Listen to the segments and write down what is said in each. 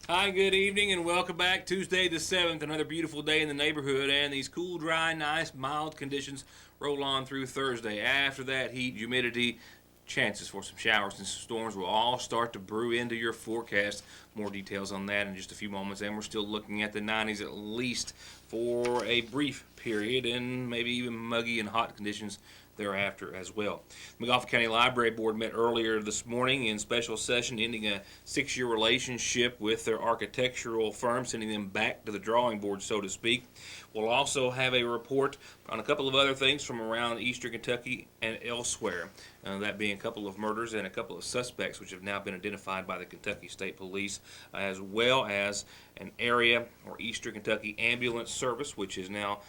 Hi, good evening, and welcome back. Tuesday the 7th, another beautiful day in the neighborhood, and these cool, dry, nice, mild conditions roll on through Thursday. After that, heat, humidity, chances for some showers and storms will all start to brew into your forecast. More details on that in just a few moments, and we're still looking at the 90s at least for a brief period, and maybe even muggy and hot conditions thereafter as well. The McGoffin County Library Board met earlier this morning in special session, ending a 6-year relationship with their architectural firm, sending them back to the drawing board, so to speak. We'll also have a report on a couple of other things from around eastern Kentucky and elsewhere, that being a couple of murders and a couple of suspects which have now been identified by the Kentucky State Police, as well as an area or eastern Kentucky ambulance service which is now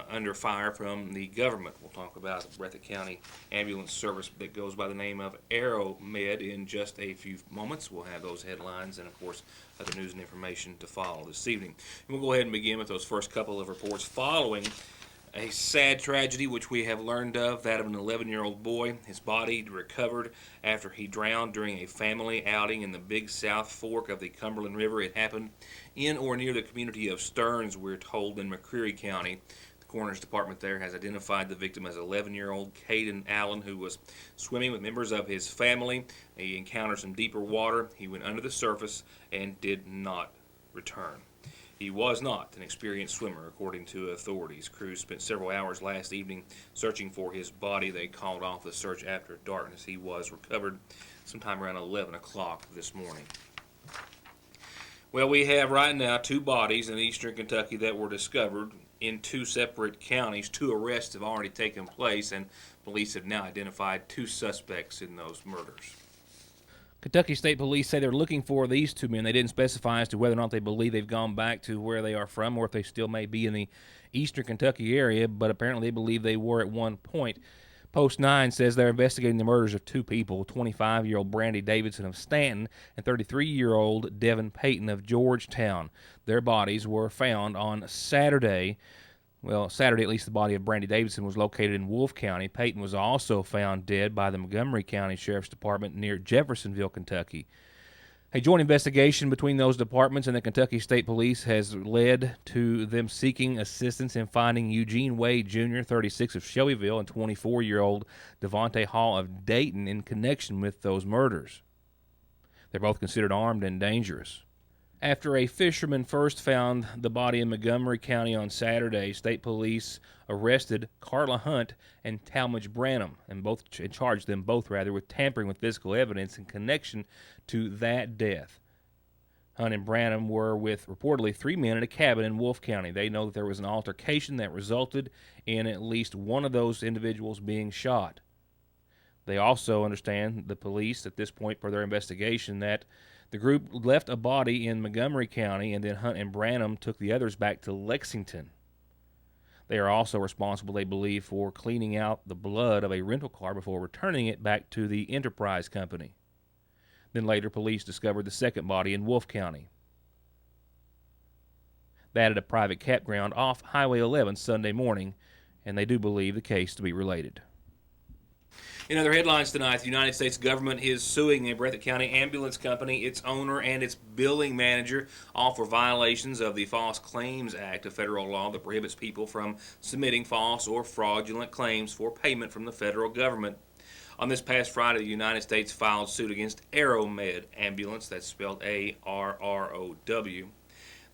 under fire from the government. We'll talk about the Breathitt County ambulance service that goes by the name of AeroMed in just a few moments. We'll have those headlines and, of course, other news and information to follow this evening. And we'll go ahead and begin with those first couple of reports following a sad tragedy which we have learned of, that of an 11-year-old boy. His body recovered after he drowned during a family outing in the Big South Fork of the Cumberland River. It happened in or near the community of Stearns, we're told, in McCreary County. The coroner's department there has identified the victim as 11-year-old Caden Allen, who was swimming with members of his family. He encountered some deeper water. He went under the surface and did not return. He was not an experienced swimmer, according to authorities. Crews spent several hours last evening searching for his body. They called off the search after darkness. He was recovered sometime around 11 o'clock this morning. Well, we have right now two bodies in eastern Kentucky that were discovered in two separate counties. Two arrests have already taken place, and police have now identified two suspects in those murders. Kentucky State Police say they're looking for these two men. They didn't specify as to whether or not they believe they've gone back to where they are from or if they still may be in the eastern Kentucky area, but apparently they believe they were at one point. Post 9 says they're investigating the murders of two people, 25-year-old Brandy Davidson of Stanton and 33-year-old Devin Payton of Georgetown. Their bodies were found on Saturday. Well, Saturday, at least, the body of Brandy Davidson was located in Wolfe County. Payton was also found dead by the Montgomery County Sheriff's Department near Jeffersonville, Kentucky. A joint investigation between those departments and the Kentucky State Police has led to them seeking assistance in finding Eugene Wade Jr., 36 of Shelbyville, and 24-year-old Devontae Hall of Dayton in connection with those murders. They're both considered armed and dangerous. After a fisherman first found the body in Montgomery County on Saturday, state police arrested Carla Hunt and Talmadge Branham and charged them both with tampering with physical evidence in connection to that death. Hunt and Branham were with reportedly three men in a cabin in Wolfe County. They know that there was an altercation that resulted in at least one of those individuals being shot. They also understand, the police at this point, per their investigation, that the group left a body in Montgomery County, and then Hunt and Branham took the others back to Lexington. They are also responsible, they believe, for cleaning out the blood of a rental car before returning it back to the Enterprise Company. Then later, police discovered the second body in Wolfe County. That at a private campground off Highway 11 Sunday morning, and they do believe the case to be related. In other headlines tonight, the United States government is suing a Breathitt County ambulance company, its owner, and its billing manager, all for violations of the False Claims Act, a federal law that prohibits people from submitting false or fraudulent claims for payment from the federal government. On this past Friday, the United States filed suit against AeroMed Ambulance, that's spelled ARROW.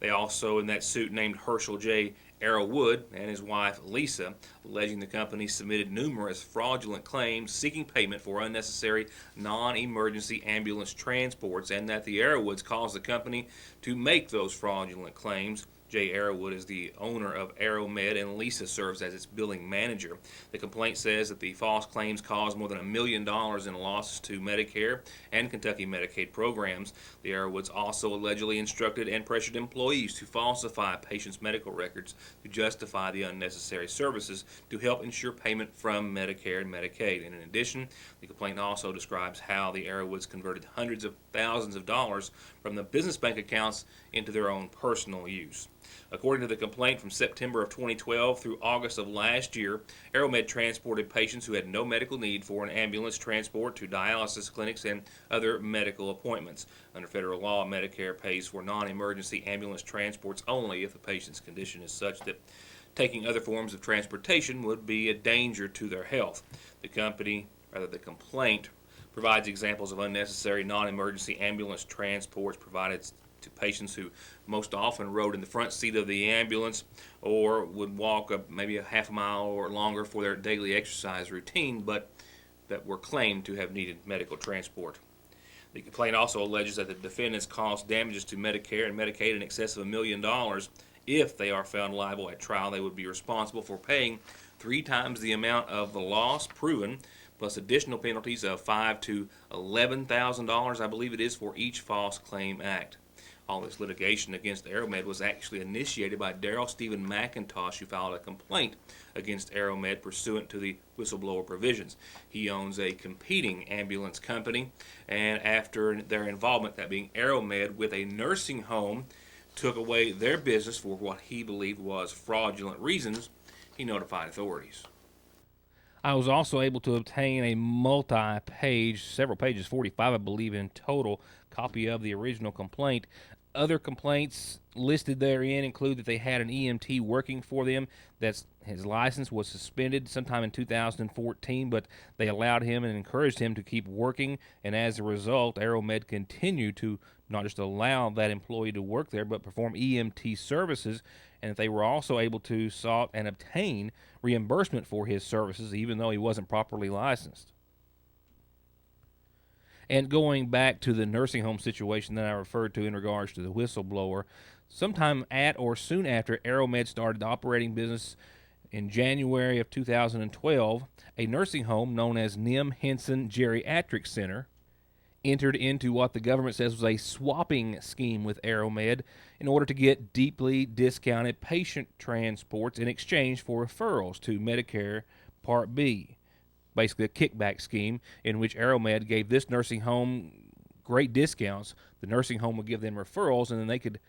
They also, in that suit, named Herschel J. Arrowwood and his wife Lisa, alleging the company submitted numerous fraudulent claims seeking payment for unnecessary non-emergency ambulance transports, and that the Arrowwoods caused the company to make those fraudulent claims. Jay Arrowwood is the owner of AeroMed, and Lisa serves as its billing manager. The complaint says that the false claims caused more than $1 million in losses to Medicare and Kentucky Medicaid programs. The Arrowwoods also allegedly instructed and pressured employees to falsify patients' medical records to justify the unnecessary services to help ensure payment from Medicare and Medicaid. And in addition, the complaint also describes how the Arrowwoods converted hundreds of thousands of dollars from the business bank accounts into their own personal use. According to the complaint, from September of 2012 through August of last year, AeroMed transported patients who had no medical need for an ambulance transport to dialysis clinics and other medical appointments. Under federal law, Medicare pays for non-emergency ambulance transports only if the patient's condition is such that taking other forms of transportation would be a danger to their health. The complaint provides examples of unnecessary non-emergency ambulance transports provided to patients who most often rode in the front seat of the ambulance or would walk maybe a half a mile or longer for their daily exercise routine, but that were claimed to have needed medical transport. The complaint also alleges that the defendants caused damages to Medicare and Medicaid in excess of $1 million. If they are found liable at trial, they would be responsible for paying 3 times the amount of the loss proven, plus additional penalties of $5,000 to $11,000, I believe it is, for each false claim act. All this litigation against AeroMed was actually initiated by Daryl Stephen McIntosh, who filed a complaint against AeroMed pursuant to the whistleblower provisions. He owns a competing ambulance company, and after their involvement, that being AeroMed, with a nursing home, took away their business for what he believed was fraudulent reasons, he notified authorities. I was also able to obtain a multi-page, several pages, 45 I believe in total, copy of the original complaint. Other complaints listed therein include that they had an EMT working for them, that his license was suspended sometime in 2014, but they allowed him and encouraged him to keep working, and as a result, AeroMed continued to not just allow that employee to work there, but perform EMT services, and that they were also able to sought and obtain reimbursement for his services, even though he wasn't properly licensed. And going back to the nursing home situation that I referred to in regards to the whistleblower, sometime at or soon after AeroMed started operating business in January of 2012, a nursing home known as Nim Henson Geriatric Center entered into what the government says was a swapping scheme with AeroMed in order to get deeply discounted patient transports in exchange for referrals to Medicare Part B. Basically a kickback scheme in which AeroMed gave this nursing home great discounts. The nursing home would give them referrals, and then they could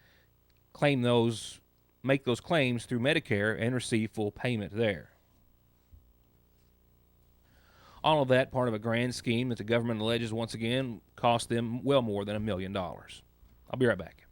make those claims through Medicare and receive full payment there. All of that part of a grand scheme that the government alleges once again cost them well more than $1 million. I'll be right back.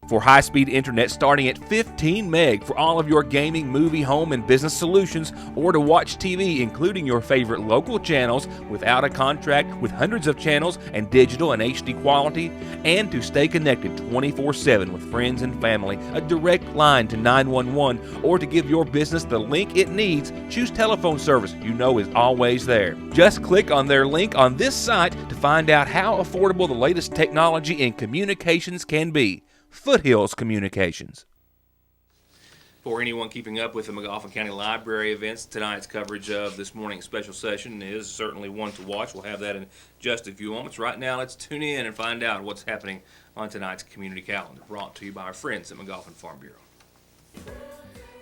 For high-speed internet starting at 15 meg for all of your gaming, movie, home, and business solutions, or to watch TV, including your favorite local channels without a contract, with hundreds of channels and digital and HD quality, and to stay connected 24/7 with friends and family, a direct line to 911, or to give your business the link it needs, choose telephone service you know is always there. Just click on their link on this site to find out how affordable the latest technology in communications can be. Foothills Communications. For anyone keeping up with the McGoffin County Library events, tonight's coverage of this morning's special session is certainly one to watch. We'll have that in just a few moments. Right now, let's tune in and find out what's happening on tonight's community calendar, brought to you by our friends at McGoffin Farm Bureau.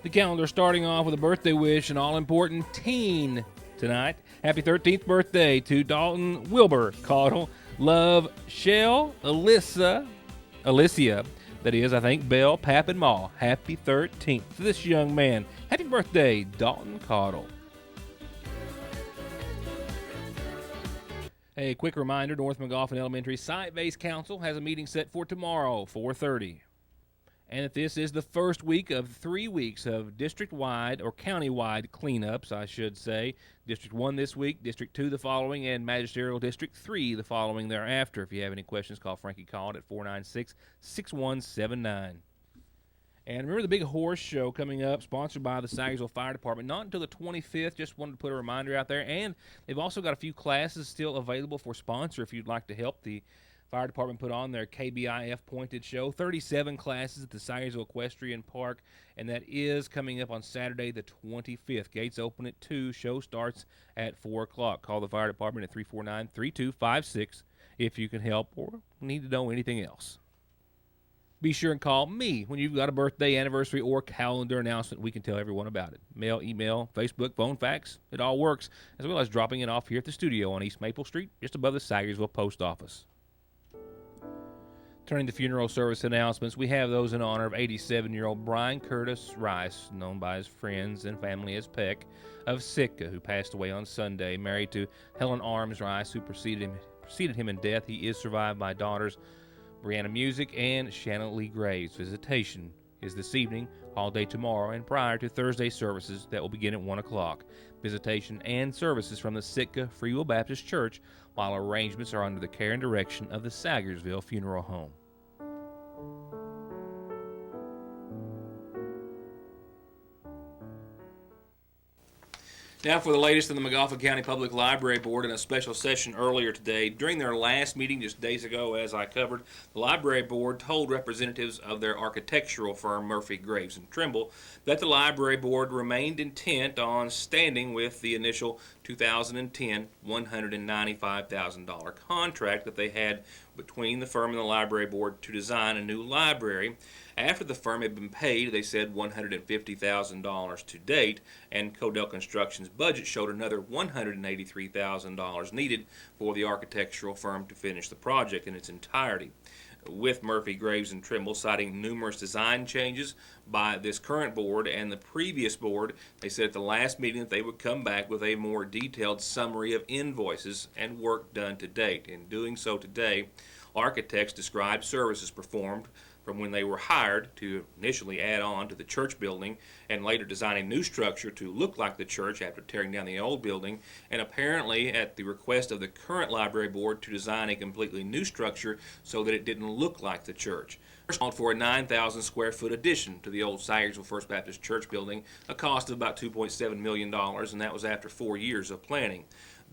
The calendar starting off with a birthday wish, an all-important teen tonight. Happy 13th birthday to Dalton Wilbur Caudle, Love Shell, Alicia, that is, I think, Belle, Pap, and Ma. Happy 13th to this young man. Happy birthday, Dalton Caudle. A quick reminder, North McGoffin Elementary Site-Based Council has a meeting set for tomorrow, 4:30. And that this is the first week of 3 weeks of district-wide, or county-wide cleanups, I should say. District 1 this week, District 2 the following, and Magisterial District 3 the following thereafter. If you have any questions, call Frankie Called at 496-6179. And remember the big horse show coming up, sponsored by the Sagersville Fire Department, not until the 25th. Just wanted to put a reminder out there. And they've also got a few classes still available for sponsor if you'd like to help the Fire Department put on their KBIF pointed show. 37 classes at the Sagersville Equestrian Park, and that is coming up on Saturday the 25th. Gates open at 2. Show starts at 4 o'clock. Call the Fire Department at 349-3256 if you can help or need to know anything else. Be sure and call me when you've got a birthday, anniversary, or calendar announcement. We can tell everyone about it. Mail, email, Facebook, phone, fax, it all works, as well as dropping it off here at the studio on East Maple Street, just above the Sagersville Post Office. Turning to funeral service announcements, we have those in honor of 87-year-old Brian Curtis Rice, known by his friends and family as Peck, of Sitka, who passed away on Sunday, married to Helen Arms Rice, who preceded him in death. He is survived by daughters Brianna Music and Shanna Lee Graves. Visitation is this evening, all day tomorrow, and prior to Thursday services that will begin at 1 o'clock. Visitation and services from the Sitka Free Will Baptist Church, while arrangements are under the care and direction of the Sagersville Funeral Home. Now for the latest in the McGoffin County Public Library Board in a special session earlier today. During their last meeting just days ago, as I covered, the Library Board told representatives of their architectural firm, Murphy, Graves & Trimble, that the Library Board remained intent on standing with the initial 2010 $195,000 contract that they had between the firm and the Library Board to design a new library. After the firm had been paid, they said $150,000 to date, and Codell Construction's budget showed another $183,000 needed for the architectural firm to finish the project in its entirety. With Murphy, Graves & Trimble citing numerous design changes by this current board and the previous board, they said at the last meeting that they would come back with a more detailed summary of invoices and work done to date. In doing so today, architects described services performed from when they were hired to initially add on to the church building and later design a new structure to look like the church after tearing down the old building, and apparently at the request of the current library board to design a completely new structure so that it didn't look like the church. Called for a 9,000 square foot addition to the old Sagersville First Baptist Church building, a cost of about $2.7 million, and that was after 4 years of planning.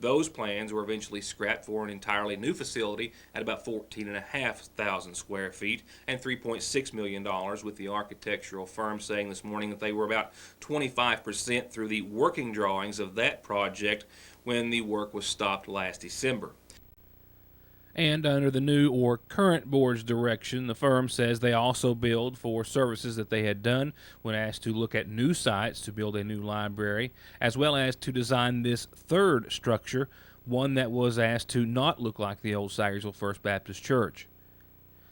Those plans were eventually scrapped for an entirely new facility at about 14,500 square feet and $3.6 million, with the architectural firm saying this morning that they were about 25% through the working drawings of that project when the work was stopped last December. And under the new or current board's direction, the firm says they also billed for services that they had done when asked to look at new sites to build a new library, as well as to design this third structure, one that was asked to not look like the old Sagersville First Baptist Church.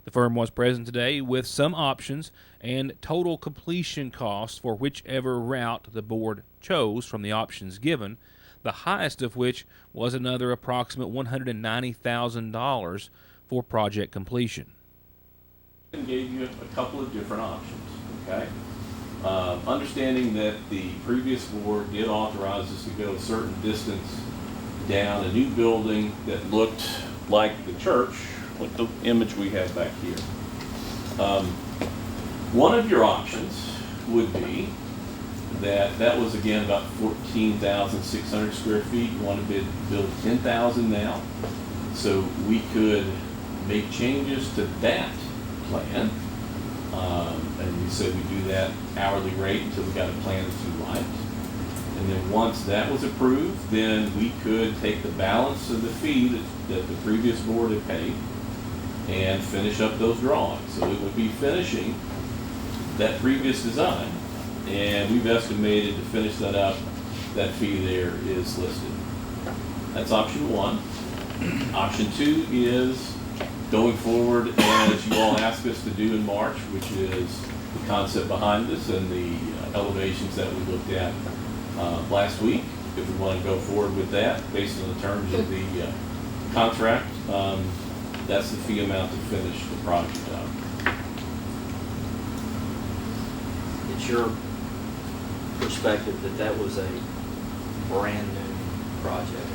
The firm was present today with some options and total completion costs for whichever route the board chose from the options given, the highest of which was another approximate $190,000 for project completion. And gave you a couple of different options, okay? Understanding that the previous board did authorize us to go a certain distance down a new building that looked like the church, like the image we have back here. One of your options would be that was again about 14,600 square feet. You want to build 10,000 now, so we could make changes to that plan, and we said we do that hourly rate until we got a plan that you liked, and then once that was approved, then we could take the balance of the fee that the previous board had paid and finish up those drawings. So it would be finishing that previous design. And we've estimated to finish that up, that fee there is listed. That's option one. Option two is going forward as you all asked us to do in March, which is the concept behind this and the elevations that we looked at last week. If we want to go forward with that based on the terms of the contract, that's the fee amount to finish the project up. It's your perspective that was a brand new project,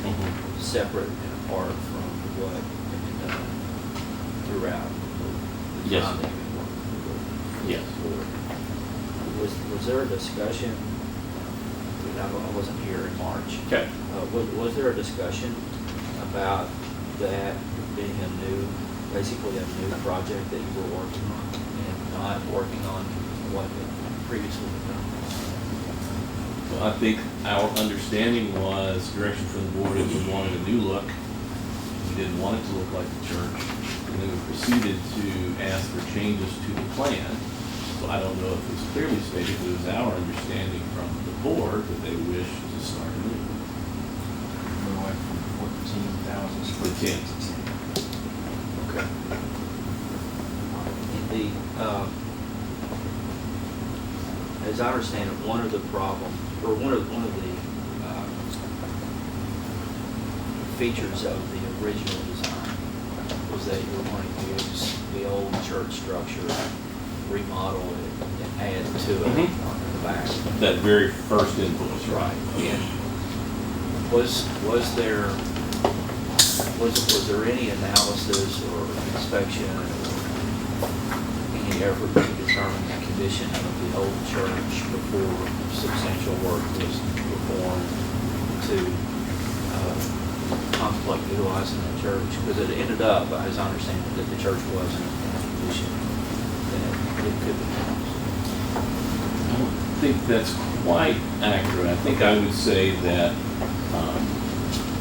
separate and apart from what had been done throughout the Yes. time that you've been working Yes. for. Was there a discussion? I wasn't here in March. Okay. Was there a discussion about that being basically a new project that you were working on and not working on what had previously been done? Well, I think our understanding was direction from the board is we wanted a new look. We didn't want it to look like the church. And then we proceeded to ask for changes to the plan. So I don't know if it was clearly stated, but it was our understanding from the board that they wished to start anew. We went from 14,000 The square 10. feet to 10. Okay. As I understand it, one of the problems, or one of the features of the original design was that you were wanting to use the old church structure, remodel it, and add to it Mhm. on the back. That very first invoice, right? And was there any analysis or inspection or any effort to determine the condition of the old church before substantial work was performed to contemplate utilizing the church? Because it ended up, as I understand it, that the church wasn't in a condition that it could be used. I don't think that's quite accurate. I think I would say that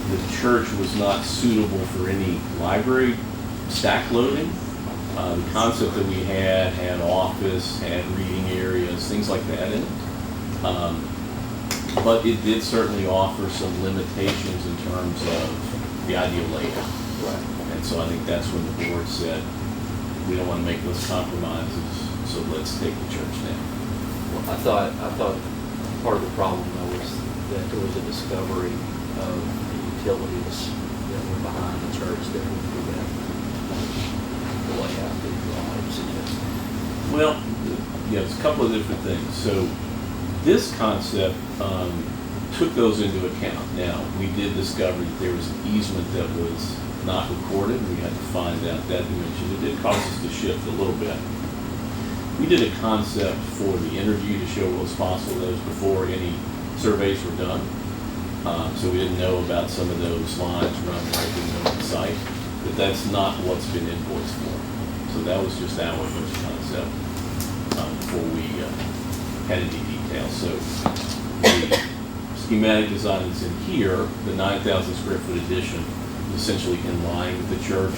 the church was not suitable for any library stack loading. The concept that we had office, had reading areas, things like that in it. But it did certainly offer some limitations in terms of the ideal layout. Right. And so I think that's when the board said, we don't want to make those compromises, so let's take the church down. Well, I thought part of the problem though was that there was a discovery of the utilities that were behind the church that would prevent the layout that you all had suggested. Well, yeah, it's a couple of different things. So this concept took those into account. Now, we did discover that there was an easement that was not recorded. We had to find out that dimension. It did cause us to shift a little bit. We did a concept for the interview to show what was possible. That was before any surveys were done. So we didn't know about some of those lines running right through the site. But that's not what's been invoiced for. So that was just our first concept before we had any details. So the schematic design that's in here, the 9,000 square foot addition, is essentially in line with the church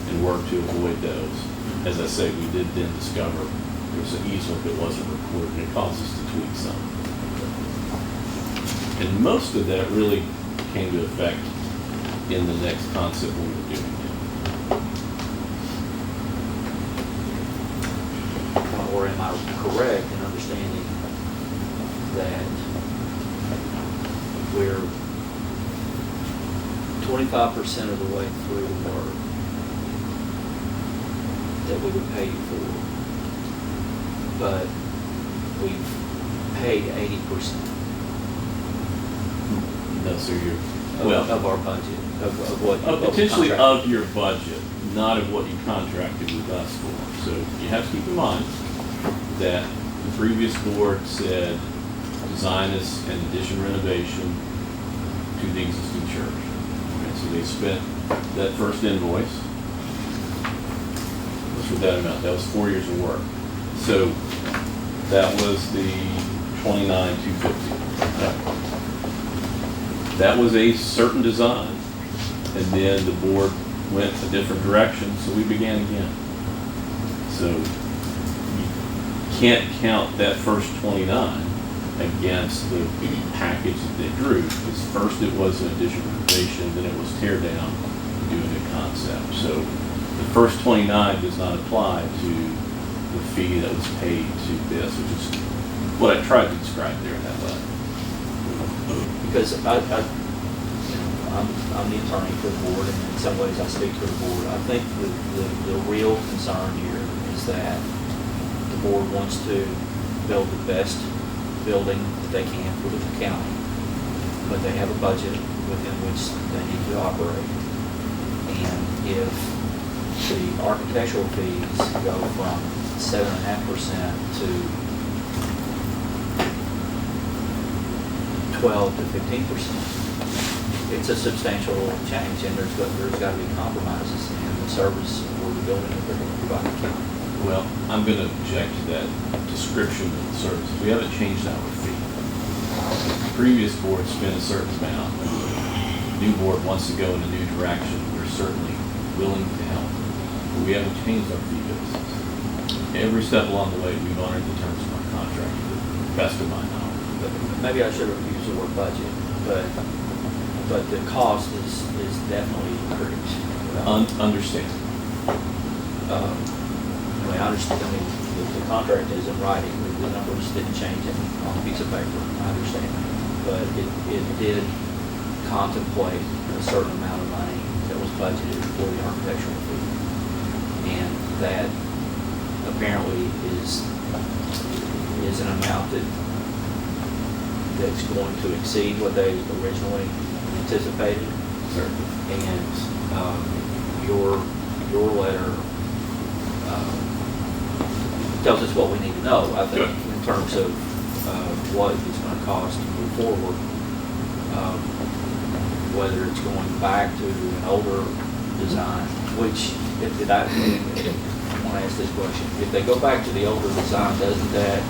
and work to avoid those. As I say, we did then discover there was an easement that wasn't recorded, and it caused us to tweak some. And most of that really came to effect in the next concept we were doing. Or am I correct in understanding that we're 25% of the way through the work that we would pay you for, but we've paid 80% No, so you're, of our budget, of what? potentially contract. of your budget, not of what you contracted with us for. So you have to keep in mind that the previous board said design this and addition renovation to the existing church. Okay, so they spent that first invoice. What's with that amount? That was 4 years of work. So that was the $29,250. That was a certain design, and then the board went a different direction, so we began again. So you can't count that first 29 against the package that they drew, because first it was an addition renovation, then it was tear down, do a new concept. So the first 29 does not apply to the fee that was paid to this, which is what I tried to describe there in that letter. Because I'm the attorney for the board, and in some ways I speak for the board. I think the real concern here is that the board wants to build the best building that they can for the county, but they have a budget within which they need to operate. And if the architectural fees go from 7.5% to 12 to 15%. It's a substantial change, and there's got to be compromises in the service or the building that they're going to provide the county. Well, I'm going to object to that description of the service. We haven't changed our fee. The previous board spent a certain amount. The new board wants to go in a new direction. We're certainly willing to help. But we haven't changed our fee basis. Every step along the way, we've honored the terms of our contract to the best of my knowledge. But maybe I should have used the word budget, but the cost is definitely increased. Understand. I mean, I understand, I mean, the contract is in writing, the numbers didn't change it on a piece of paper, I understand. But it did contemplate a certain amount of money that was budgeted for the architectural fee. And that apparently is an amount that's going to exceed what they originally anticipated. Certainly. And your letter tells us what we need to know, I think, Good. in terms of what it's going to cost to move forward. Whether it's going back to an older design, which, I want to ask this question, if they go back to the older design, doesn't that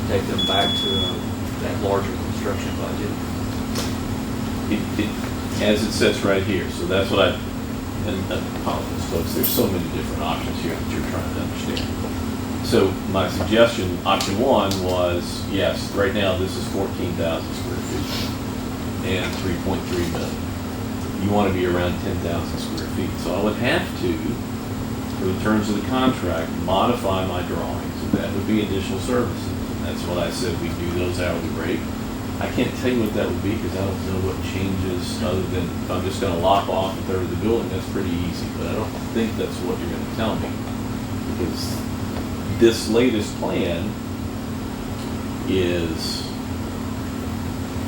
take them back to that larger construction budget? As it sits right here, so that's what and apologies folks, there's so many different options here that you're trying to understand. So my suggestion, option one was, yes, right now this is 14,000 square feet and 3.3 million. You want to be around 10,000 square feet. So I would have to, for the terms of the contract, modify my drawings, and that would be additional services. And that's what I said, we do those hourly rate. I can't tell you what that would be because I don't know what changes other than if I'm just going to lop off a third of the building, that's pretty easy. But I don't think that's what you're going to tell me, because this latest plan is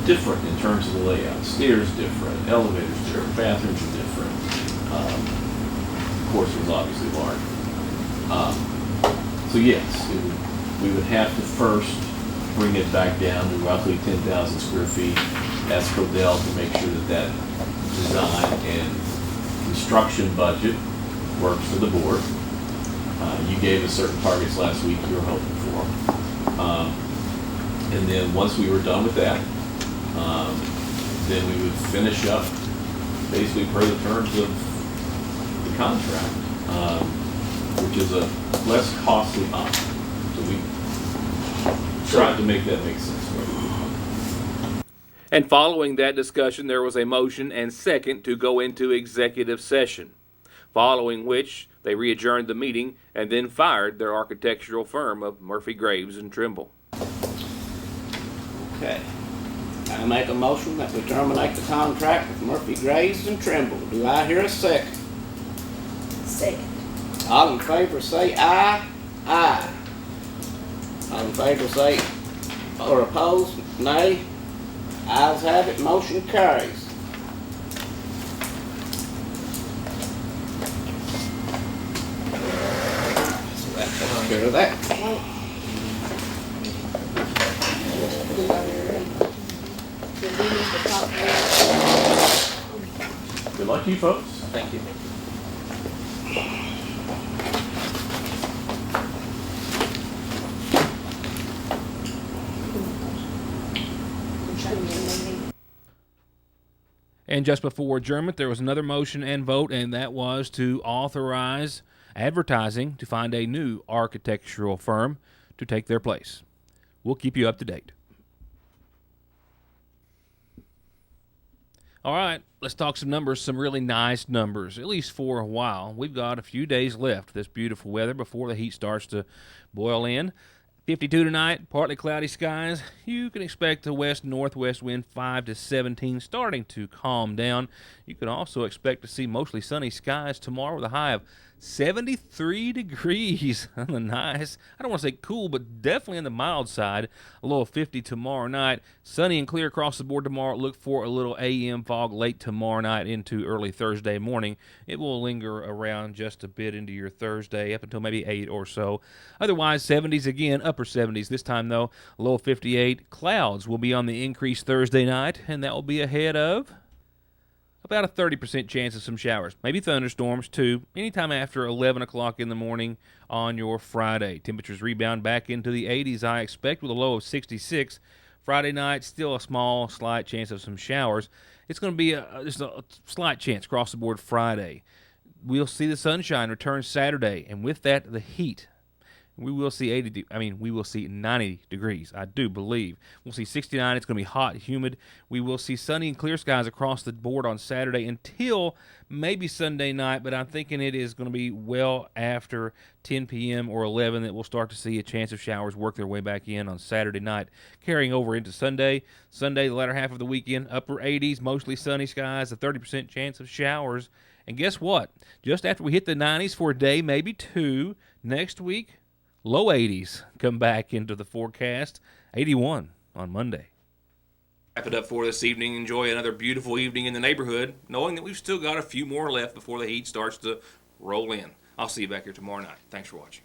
different in terms of the layout. Stairs different, elevators different, bathrooms are different. Of course, it was obviously larger. So yes, we would have to first bring it back down to roughly 10,000 square feet as Codell to make sure that that design and construction budget works for the board. You gave us certain targets last week you were hoping for. And then once we were done with that, then we would finish up basically per the terms of the contract, which is a less costly option. So we tried to make that make sense. And following that discussion, there was a motion and second to go into executive session, following which they re-adjourned the meeting and then fired their architectural firm of Murphy, Graves, and Trimble. Okay. I make a motion that we terminate the contract with Murphy, Graves, and Trimble. Do I hear a second? Second. All in favor say aye. Aye. All in favor say, or opposed, nay. Ayes have it, motion carries. So that takes care of that. Good luck to you folks. Thank you. And just before adjournment, there was another motion and vote, and that was to authorize advertising to find a new architectural firm to take their place. We'll keep you up to date. All right, let's talk some numbers, some really nice numbers, at least for a while. We've got a few days left, this beautiful weather, before the heat starts to boil in. 52 tonight, partly cloudy skies. You can expect a west-northwest wind 5 to 17, starting to calm down. You can also expect to see mostly sunny skies tomorrow with a high of 73 degrees. Nice. I don't want to say cool, but definitely on the mild side. A low of 50 tomorrow night. Sunny and clear across the board tomorrow. Look for a little AM fog late tomorrow night into early Thursday morning. It will linger around just a bit into your Thursday, up until maybe 8 or so. Otherwise, 70s again, upper 70s. This time, though, a low of 58. Clouds will be on the increase Thursday night, and that will be ahead of about a 30% chance of some showers, maybe thunderstorms too, anytime after 11 o'clock in the morning on your Friday. Temperatures rebound back into the 80s, I expect, with a low of 66. Friday night, still a small, slight chance of some showers. It's going to be just a slight chance across the board Friday. We'll see the sunshine return Saturday, and with that, the heat. We will see 90 degrees, I do believe. We'll see 69. It's going to be hot, humid. We will see sunny and clear skies across the board on Saturday until maybe Sunday night, but I'm thinking it is going to be well after 10 p.m. or 11 that we'll start to see a chance of showers work their way back in on Saturday night, carrying over into Sunday. Sunday, the latter half of the weekend, upper 80s, mostly sunny skies, a 30% chance of showers. And guess what? Just after we hit the 90s for a day, maybe two, next week, low 80s come back into the forecast. 81 on Monday. Wrap it up for this evening. Enjoy another beautiful evening in the neighborhood, knowing that we've still got a few more left before the heat starts to roll in. I'll see you back here tomorrow night. Thanks for watching.